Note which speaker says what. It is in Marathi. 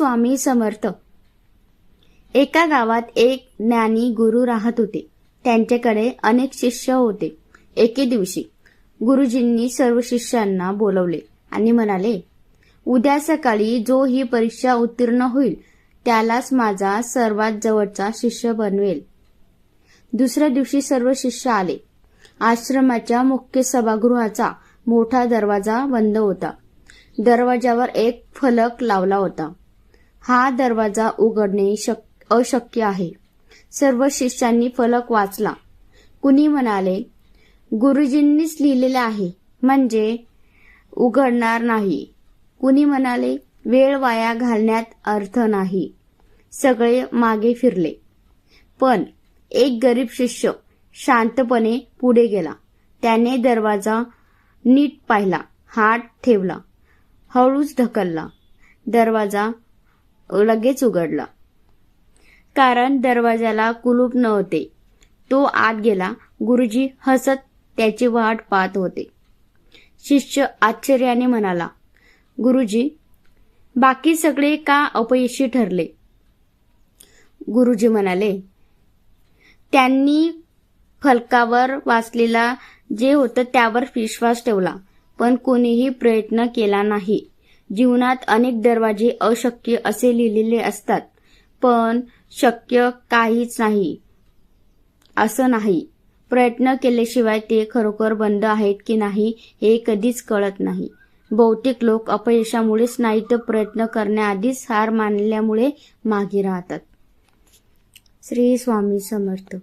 Speaker 1: स्वामी समर्थ. एका गावात एक ज्ञानी गुरु राहत होते. त्यांच्याकडे अनेक शिष्य होते. एके दिवशी गुरुजींनी सर्व शिष्यांना बोलवले आणि म्हणाले, उद्या सकाळी जो ही परीक्षा उत्तीर्ण होईल त्यालाच माझा सर्वात जवळचा शिष्य बनवेल. दुसऱ्या दिवशी सर्व शिष्य आले. आश्रमाच्या मुख्य सभागृहाचा मोठा दरवाजा बंद होता. दरवाजावर एक फलक लावला होता. हा दरवाजा उघडणे अशक्य आहे. सर्व शिष्यांनी फलक वाचला. कुणी म्हणाले, गुरुजींनीच लिहिलेले आहे म्हणजे उघडणार नाही. कुणी म्हणाले, वेळ वाया घालण्यात अर्थ नाही. सगळे मागे फिरले. पण एक गरीब शिष्य शांतपणे पुढे गेला. त्याने दरवाजा नीट पाहिला, हात ठेवला, हळूच ढकलला. दरवाजा लगेच उघडला. कारण दरवाजाला कुलूप नव्हते. तो आत गेला. गुरुजी हसत त्याची वाट पाहत होते. शिष्य आश्चर्याने म्हणाला, गुरुजी, बाकी सगळे का अपयशी ठरले? गुरुजी म्हणाले, त्यांनी फलकावर वाचलेला जे होतं त्यावर विश्वास ठेवला, पण कोणीही प्रयत्न केला नाही. जीवनात अनेक दरवाजे अशक्य असे लिहिलेले असतात, पण शक्य काहीच नाही असं नाही. प्रयत्न केल्याशिवाय ते खरोखर बंद आहेत की नाही हे कधीच कळत नाही. बहुतेक लोक अपयशामुळेच नाही तर प्रयत्न करण्याआधीच हार मानल्यामुळे मागे राहतात. श्री स्वामी समर्थ.